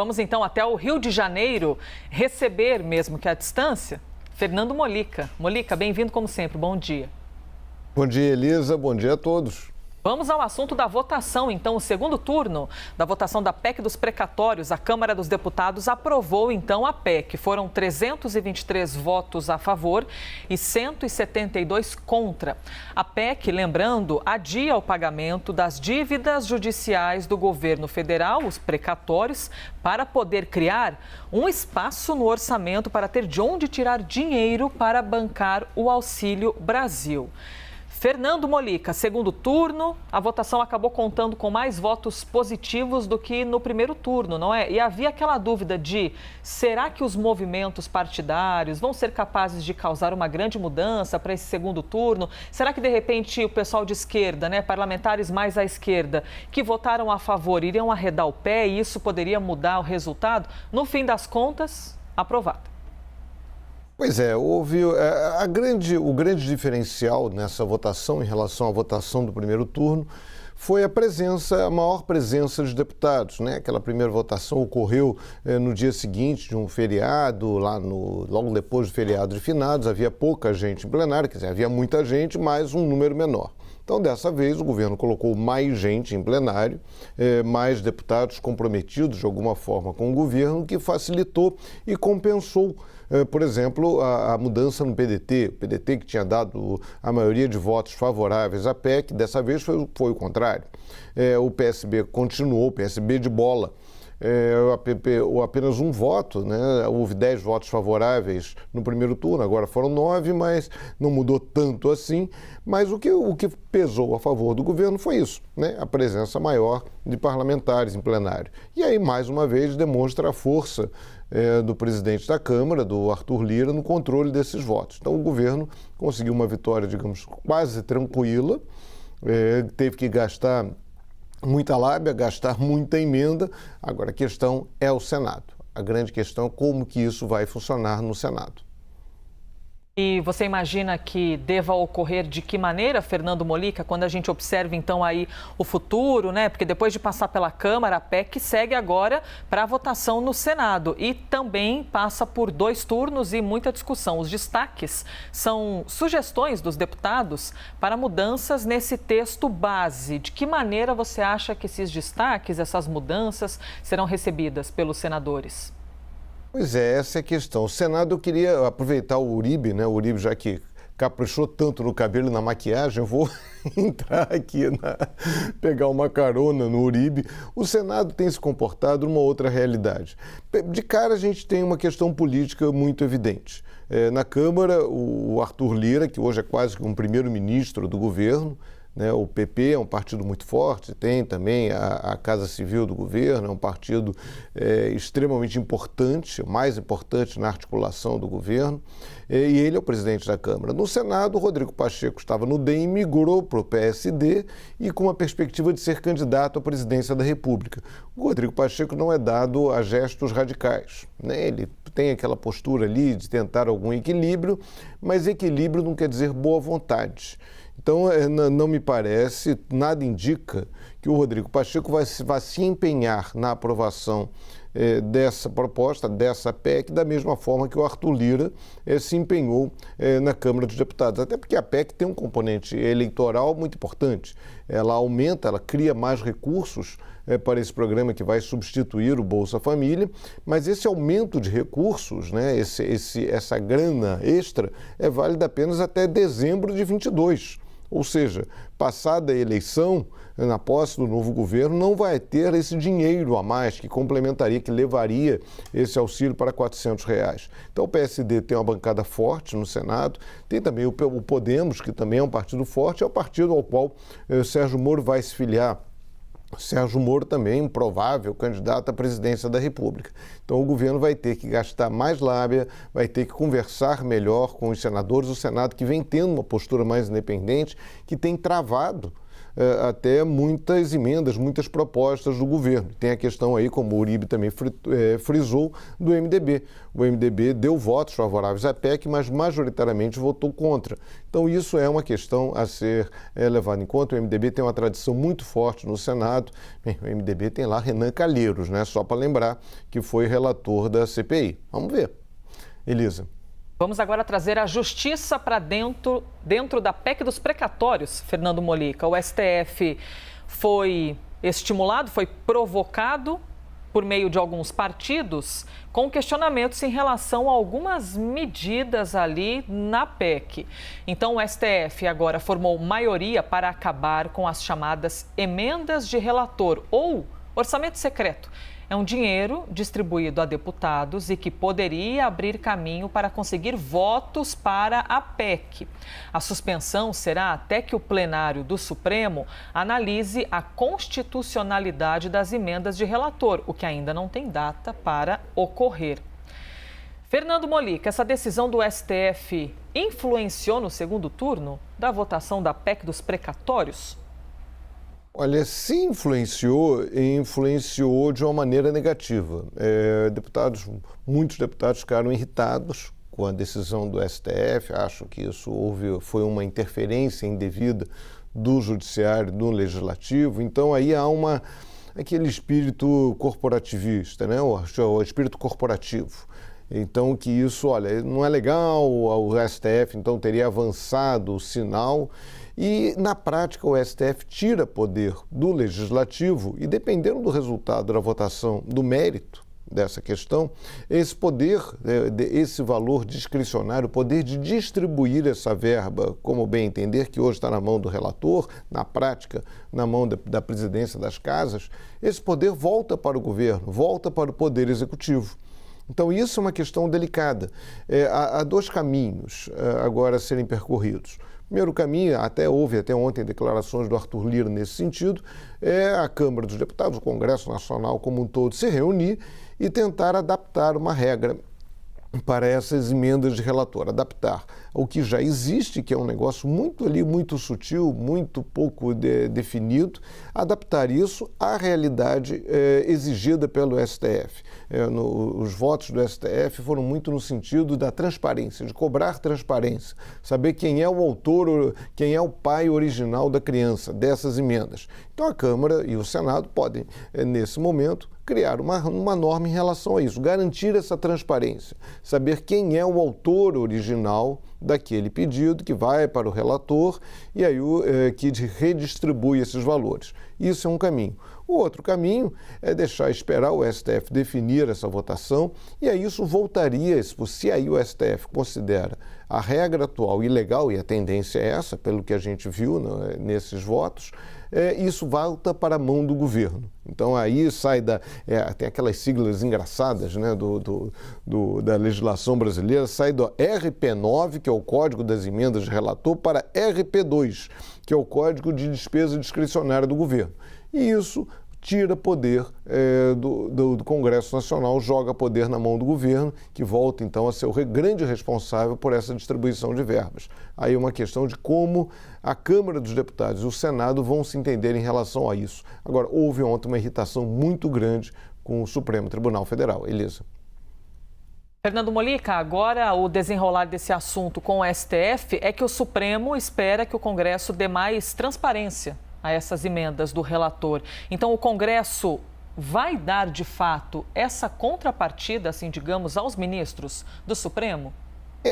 Vamos então até o Rio de Janeiro receber, mesmo que à distância, Fernando Molica. Molica, bem-vindo como sempre, bom dia. Bom dia, Elisa, bom dia a todos. Vamos ao assunto da votação, então, o segundo turno da votação da PEC dos precatórios. A Câmara dos Deputados aprovou, então, a PEC. Foram 323 votos a favor e 172 contra. A PEC, lembrando, adia o pagamento das dívidas judiciais do governo federal, os precatórios, para poder criar um espaço no orçamento para ter de onde tirar dinheiro para bancar o Auxílio Brasil. Fernando Molica, segundo turno, a votação acabou contando com mais votos positivos do que no primeiro turno, não é? E havia aquela dúvida de, será que os movimentos partidários vão ser capazes de causar uma grande mudança para esse segundo turno? Será que, de repente, o pessoal de esquerda, né, parlamentares mais à esquerda, que votaram a favor, iriam arredar o pé e isso poderia mudar o resultado? No fim das contas, aprovado. Pois é, houve o grande diferencial nessa votação em relação à votação do primeiro turno foi a maior presença de deputados, né? Aquela primeira votação ocorreu no dia seguinte de um feriado, logo depois do feriado de finados, havia pouca gente em plenário, quer dizer, havia muita gente, mas um número menor. Então, dessa vez, o governo colocou mais gente em plenário, mais deputados comprometidos de alguma forma com o governo, que facilitou e compensou, por exemplo, a mudança no PDT. O PDT, que tinha dado a maioria de votos favoráveis à PEC, dessa vez foi o contrário. O PSB continuou, o PSB de bola. Apenas um voto, né? Houve 10 votos favoráveis no primeiro turno, agora foram 9, mas não mudou tanto assim. Mas o que pesou a favor do governo foi isso, né? A presença maior de parlamentares em plenário. E aí, mais uma vez, demonstra a força do presidente da Câmara, do Arthur Lira, no controle desses votos. Então, o governo conseguiu uma vitória, digamos, quase tranquila, teve que gastar muita lábia, gastar muita emenda. Agora, a questão é o Senado. A grande questão é como que isso vai funcionar no Senado. E você imagina que deva ocorrer de que maneira, Fernando Molica, quando a gente observa então aí o futuro, né? Porque depois de passar pela Câmara, a PEC segue agora para a votação no Senado e também passa por 2 turnos e muita discussão. Os destaques são sugestões dos deputados para mudanças nesse texto base. De que maneira você acha que esses destaques, essas mudanças, serão recebidas pelos senadores? Pois é, essa é a questão. O Senado, eu queria aproveitar o Uribe, né? O Uribe, já que caprichou tanto no cabelo e na maquiagem, eu vou entrar aqui, pegar uma carona no Uribe. O Senado tem se comportado numa outra realidade. De cara, a gente tem uma questão política muito evidente. Na Câmara, o Arthur Lira, que hoje é quase que um primeiro-ministro do governo, né? O PP é um partido muito forte, tem também a Casa Civil do governo, é um partido extremamente importante, o mais importante na articulação do governo, e ele é o presidente da Câmara. No Senado, o Rodrigo Pacheco estava no DEM, migrou para o PSD e com uma perspectiva de ser candidato à presidência da República. O Rodrigo Pacheco não é dado a gestos radicais, né? Ele tem aquela postura ali de tentar algum equilíbrio, mas equilíbrio não quer dizer boa vontade. Então, não me parece, nada indica que o Rodrigo Pacheco vai se empenhar na aprovação dessa proposta, dessa PEC, da mesma forma que o Arthur Lira se empenhou na Câmara dos Deputados. Até porque a PEC tem um componente eleitoral muito importante. Ela aumenta, ela cria mais recursos para esse programa que vai substituir o Bolsa Família, mas esse aumento de recursos, né, essa grana extra, é válida apenas até dezembro de 2022. Ou seja, passada a eleição, na posse do novo governo, não vai ter esse dinheiro a mais que complementaria, que levaria esse auxílio para R$400. Então o PSD tem uma bancada forte no Senado, tem também o Podemos, que também é um partido forte, é o partido ao qual Sérgio Moro vai se filiar. Sérgio Moro também, um provável candidato à presidência da República. Então o governo vai ter que gastar mais lábia, vai ter que conversar melhor com os senadores, o Senado que vem tendo uma postura mais independente, que tem travado até muitas emendas, muitas propostas do governo. Tem a questão aí, como o Uribe também frisou, do MDB. O MDB deu votos favoráveis à PEC, mas majoritariamente votou contra. Então isso é uma questão a ser levada em conta. O MDB tem uma tradição muito forte no Senado. Bem, o MDB tem lá Renan Calheiros, né? Só para lembrar que foi relator da CPI. Vamos ver. Elisa. Vamos agora trazer a justiça para dentro da PEC dos precatórios, Fernando Molica. O STF foi estimulado, foi provocado por meio de alguns partidos com questionamentos em relação a algumas medidas ali na PEC. Então, o STF agora formou maioria para acabar com as chamadas emendas de relator ou orçamento secreto. É um dinheiro distribuído a deputados e que poderia abrir caminho para conseguir votos para a PEC. A suspensão será até que o plenário do Supremo analise a constitucionalidade das emendas de relator, o que ainda não tem data para ocorrer. Fernando Molica, essa decisão do STF influenciou no segundo turno da votação da PEC dos precatórios? Olha, se influenciou de uma maneira negativa. Muitos deputados ficaram irritados com a decisão do STF, acho que isso foi uma interferência indevida do judiciário, do legislativo, então aí há aquele espírito corporativista, né? O espírito corporativo. Então que isso, olha, não é legal, o STF então teria avançado o sinal. E, na prática, o STF tira poder do Legislativo e, dependendo do resultado da votação, do mérito dessa questão, esse poder, esse valor discricionário, o poder de distribuir essa verba, como bem entender, que hoje está na mão do relator, na prática, na mão da presidência das casas, esse poder volta para o governo, volta para o Poder Executivo. Então, isso é uma questão delicada. Há dois caminhos agora a serem percorridos. Primeiro caminho, houve até ontem declarações do Arthur Lira nesse sentido, é a Câmara dos Deputados, o Congresso Nacional como um todo, se reunir e tentar adaptar uma regra para essas emendas de relator, adaptar ao que já existe, que é um negócio muito sutil, muito pouco definido, adaptar isso à realidade exigida pelo STF. Os votos do STF foram muito no sentido da transparência, de cobrar transparência, saber quem é o autor, quem é o pai original da criança, dessas emendas. Então a Câmara e o Senado podem, nesse momento, criar uma norma em relação a isso, garantir essa transparência, saber quem é o autor original daquele pedido que vai para o relator e aí que redistribui esses valores. Isso é um caminho. O outro caminho é esperar o STF definir essa votação e aí isso voltaria, se aí o STF considera a regra atual ilegal, e a tendência é essa, pelo que a gente viu nesses votos, isso volta para a mão do governo. Então aí sai tem aquelas siglas engraçadas, né, da legislação brasileira, sai do RP9, que é o Código das Emendas de Relator, para RP2, que é o Código de Despesa Discricionária do Governo. E isso tira poder do Congresso Nacional, joga poder na mão do governo, que volta então a ser o grande responsável por essa distribuição de verbas. Aí é uma questão de como a Câmara dos Deputados e o Senado vão se entender em relação a isso. Agora, houve ontem uma irritação muito grande com o Supremo Tribunal Federal. Elisa. Fernando Molica, agora o desenrolar desse assunto com o STF é que o Supremo espera que o Congresso dê mais transparência a essas emendas do relator. Então, o Congresso vai dar, de fato, essa contrapartida, assim, digamos, aos ministros do Supremo?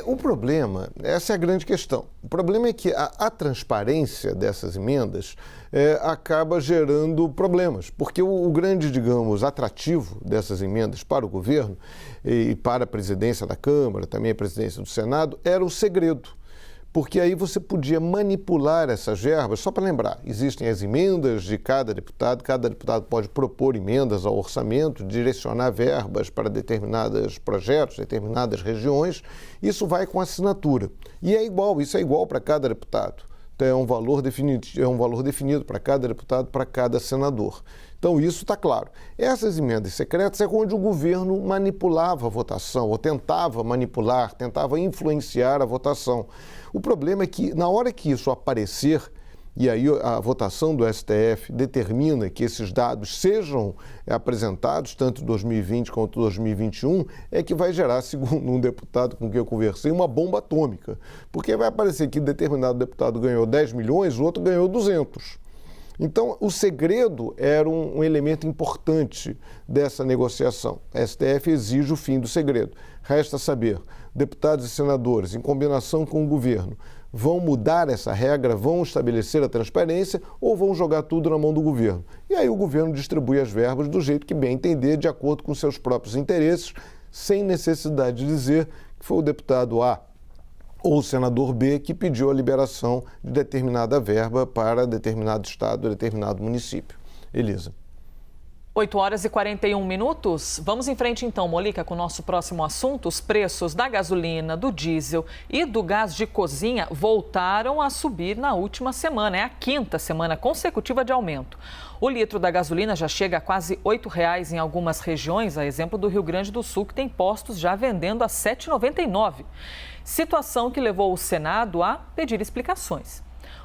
O problema, essa é a grande questão. O problema é que a transparência dessas emendas acaba gerando problemas, porque o grande, digamos, atrativo dessas emendas para o governo e para a presidência da Câmara, também a presidência do Senado, era o segredo. Porque aí você podia manipular essas verbas. Só para lembrar, existem as emendas de cada deputado pode propor emendas ao orçamento, direcionar verbas para determinados projetos, determinadas regiões, isso vai com assinatura. E isso é igual para cada deputado. Então é um valor definido para cada deputado, para cada senador. Então isso está claro. Essas emendas secretas é onde o governo manipulava a votação, ou tentava manipular, tentava influenciar a votação. O problema é que, na hora que isso aparecer, e aí a votação do STF determina que esses dados sejam apresentados, tanto em 2020 quanto em 2021, é que vai gerar, segundo um deputado com quem eu conversei, uma bomba atômica. Porque vai aparecer que determinado deputado ganhou 10 milhões, o outro ganhou 200. Então, o segredo era um elemento importante dessa negociação. A STF exige o fim do segredo. Resta saber, deputados e senadores, em combinação com o governo, vão mudar essa regra, vão estabelecer a transparência ou vão jogar tudo na mão do governo? E aí o governo distribui as verbas do jeito que bem entender, de acordo com seus próprios interesses, sem necessidade de dizer que foi o deputado A ou o senador B que pediu a liberação de determinada verba para determinado estado, determinado município. Elisa. 8 horas e 41 minutos. Vamos em frente então, Molica, com o nosso próximo assunto. Os preços da gasolina, do diesel e do gás de cozinha voltaram a subir na última semana. É a 5ª semana consecutiva de aumento. O litro da gasolina já chega a quase R$ 8,00 em algumas regiões, a exemplo do Rio Grande do Sul, que tem postos já vendendo a R$ 7,99. Situação que levou o Senado a pedir explicações.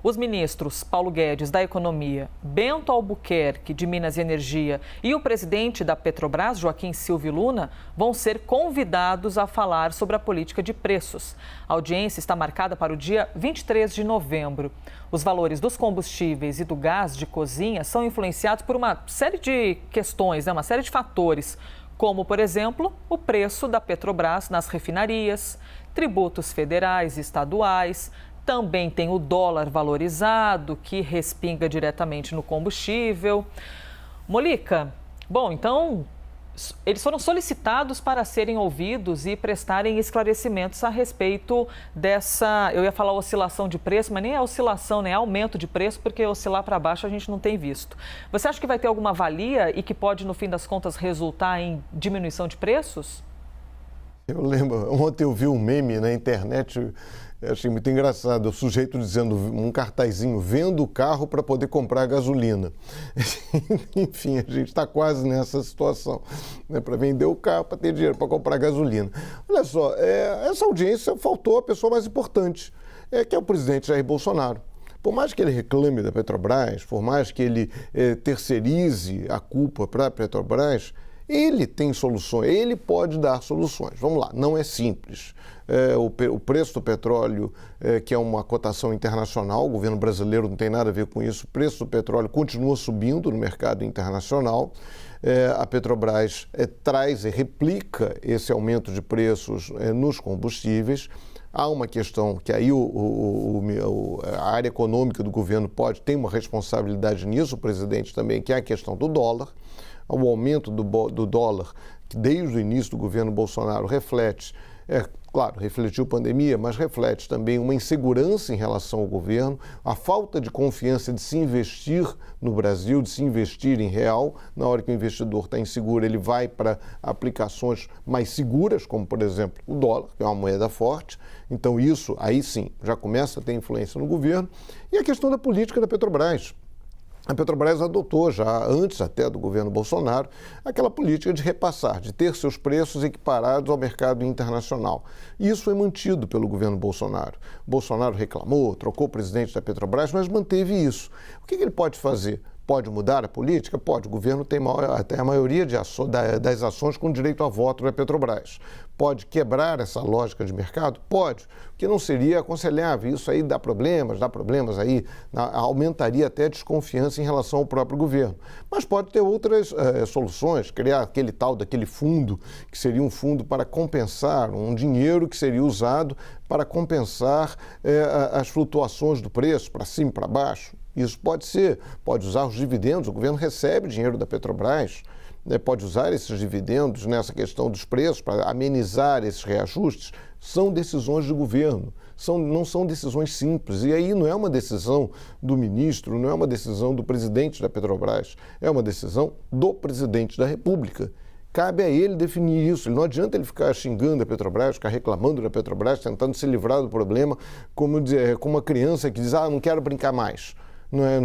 Os ministros Paulo Guedes, da Economia, Bento Albuquerque, de Minas e Energia, e o presidente da Petrobras, Joaquim Silvio Luna, vão ser convidados a falar sobre a política de preços. A audiência está marcada para o dia 23 de novembro. Os valores dos combustíveis e do gás de cozinha são influenciados por uma série de questões, uma série de fatores, como, por exemplo, o preço da Petrobras nas refinarias, tributos federais e estaduais. Também tem o dólar valorizado, que respinga diretamente no combustível. Molica, bom, então, eles foram solicitados para serem ouvidos e prestarem esclarecimentos a respeito dessa, eu ia falar oscilação de preço, mas nem é oscilação, nem é aumento de preço, porque oscilar para baixo a gente não tem visto. Você acha que vai ter alguma valia e que pode, no fim das contas, resultar em diminuição de preços? Eu lembro, ontem eu vi um meme na internet, eu achei muito engraçado, o sujeito dizendo, um cartazinho, vendo o carro para poder comprar gasolina. Enfim, a gente está quase nessa situação, né, para vender o carro, para ter dinheiro para comprar gasolina. Olha só, essa audiência faltou a pessoa mais importante, que é o presidente Jair Bolsonaro. Por mais que ele reclame da Petrobras, por mais que ele terceirize a culpa para a Petrobras, ele tem soluções, ele pode dar soluções. Vamos lá, não é simples. O preço do petróleo, que é uma cotação internacional, o governo brasileiro não tem nada a ver com isso, o preço do petróleo continua subindo no mercado internacional. A Petrobras traz e replica esse aumento de preços nos combustíveis. Há uma questão que aí a área econômica do governo ter uma responsabilidade nisso, o presidente também, que é a questão do dólar. O aumento do dólar, que desde o início do governo Bolsonaro reflete, claro, refletiu pandemia, mas reflete também uma insegurança em relação ao governo, a falta de confiança de se investir no Brasil, de se investir em real. Na hora que o investidor está inseguro, ele vai para aplicações mais seguras, como, por exemplo, o dólar, que é uma moeda forte. Então, isso, aí sim, já começa a ter influência no governo. E a questão da política da Petrobras. A Petrobras adotou, já antes até do governo Bolsonaro, aquela política de repassar, de ter seus preços equiparados ao mercado internacional. E isso foi mantido pelo governo Bolsonaro. Bolsonaro reclamou, trocou o presidente da Petrobras, mas manteve isso. O que ele pode fazer? Pode mudar a política? Pode. O governo tem até a maioria das ações com direito a voto da Petrobras. Pode quebrar essa lógica de mercado? Pode. O que não seria aconselhável. Isso aí dá problemas aí, aumentaria até a desconfiança em relação ao próprio governo. Mas pode ter outras soluções, criar daquele fundo, que seria um fundo para compensar, um dinheiro que seria usado para compensar as flutuações do preço, para cima e para baixo. Isso pode usar os dividendos, o governo recebe dinheiro da Petrobras, pode usar esses dividendos nessa questão dos preços para amenizar esses reajustes. São decisões do governo, não são decisões simples. E aí não é uma decisão do ministro, não é uma decisão do presidente da Petrobras, é uma decisão do presidente da República. Cabe a ele definir isso. Não adianta ele ficar xingando a Petrobras, ficar reclamando da Petrobras, tentando se livrar do problema, como uma criança que diz, não quero brincar mais.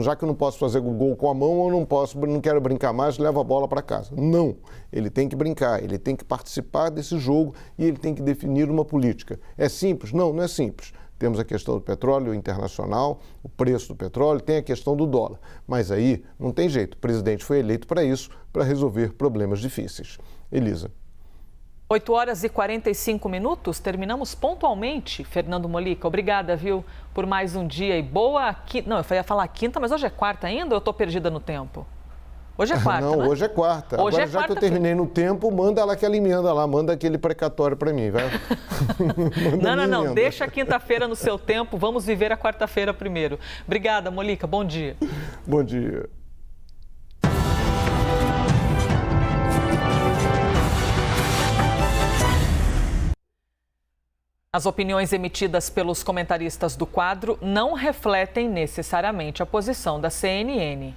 Já que eu não posso fazer gol com a mão, eu não quero brincar mais, levo a bola para casa. Não, ele tem que brincar, ele tem que participar desse jogo e ele tem que definir uma política. É simples? Não, não é simples. temos a questão do petróleo internacional, o preço do petróleo, tem a questão do dólar. Mas aí não tem jeito, o presidente foi eleito para isso, para resolver problemas difíceis. Elisa. 8 horas e 45 minutos, terminamos pontualmente. Fernando Molica, obrigada, viu, por mais um dia e boa quinta. Não, eu ia falar quinta, mas hoje é quarta ainda ou eu estou perdida no tempo? Hoje é quarta, não, né? Hoje é quarta. Hoje Agora, é já que eu terminei no tempo, manda lá aquela emenda lá, manda aquele precatório para mim, vai? Não, deixa a quinta-feira no seu tempo, vamos viver a quarta-feira primeiro. Obrigada, Molica, bom dia. Bom dia. As opiniões emitidas pelos comentaristas do quadro não refletem necessariamente a posição da CNN.